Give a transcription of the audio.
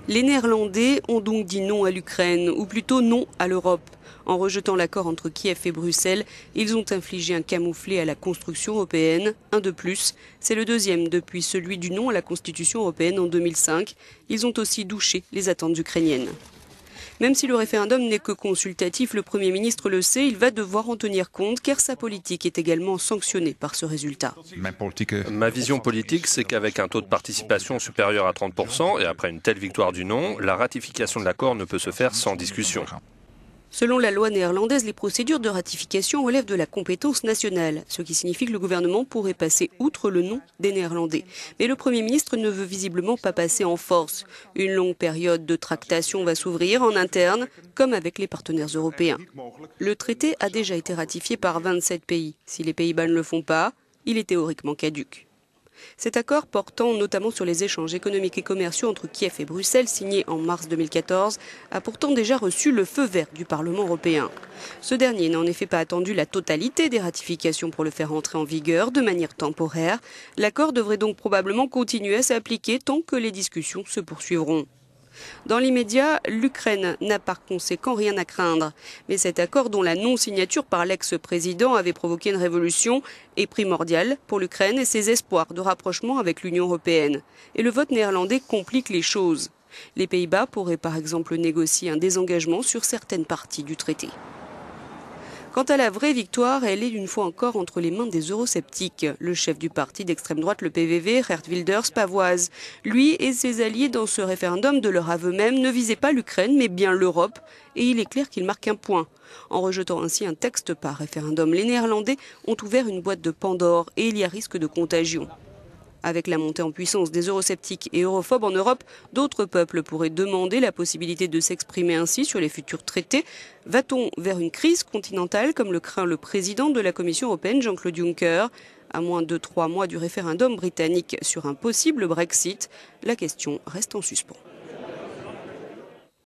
Les Néerlandais ont donc dit non à l'Ukraine, ou plutôt non à l'Europe. En rejetant l'accord entre Kiev et Bruxelles, ils ont infligé un camouflet à la construction européenne, un de plus. C'est le deuxième depuis celui du non à la Constitution européenne en 2005. Ils ont aussi douché les attentes ukrainiennes. Même si le référendum n'est que consultatif, le Premier ministre le sait, il va devoir en tenir compte car sa politique est également sanctionnée par ce résultat. Ma vision politique, c'est qu'avec un taux de participation supérieur à 30% et après une telle victoire du non, la ratification de l'accord ne peut se faire sans discussion. Selon la loi néerlandaise, les procédures de ratification relèvent de la compétence nationale, ce qui signifie que le gouvernement pourrait passer outre le non des Néerlandais. Mais le Premier ministre ne veut visiblement pas passer en force. Une longue période de tractation va s'ouvrir en interne, comme avec les partenaires européens. Le traité a déjà été ratifié par 27 pays. Si les Pays-Bas ne le font pas, il est théoriquement caduc. Cet accord portant notamment sur les échanges économiques et commerciaux entre Kiev et Bruxelles, signé en mars 2014, a pourtant déjà reçu le feu vert du Parlement européen. Ce dernier n'a en effet pas attendu la totalité des ratifications pour le faire entrer en vigueur de manière temporaire. L'accord devrait donc probablement continuer à s'appliquer tant que les discussions se poursuivront. Dans l'immédiat, l'Ukraine n'a par conséquent rien à craindre. Mais cet accord, dont la non-signature par l'ex-président avait provoqué une révolution, est primordial pour l'Ukraine et ses espoirs de rapprochement avec l'Union européenne. Et le vote néerlandais complique les choses. Les Pays-Bas pourraient par exemple négocier un désengagement sur certaines parties du traité. Quant à la vraie victoire, elle est une fois encore entre les mains des eurosceptiques. Le chef du parti d'extrême droite, le PVV, Geert Wilders, pavoise. Lui et ses alliés dans ce référendum, de leur aveu même, ne visaient pas l'Ukraine, mais bien l'Europe. Et il est clair qu'il marque un point. En rejetant ainsi un texte par référendum, les Néerlandais ont ouvert une boîte de Pandore et il y a risque de contagion. Avec la montée en puissance des eurosceptiques et europhobes en Europe, d'autres peuples pourraient demander la possibilité de s'exprimer ainsi sur les futurs traités. Va-t-on vers une crise continentale, comme le craint le président de la Commission européenne, Jean-Claude Juncker? À moins de 3 mois du référendum britannique sur un possible Brexit, la question reste en suspens.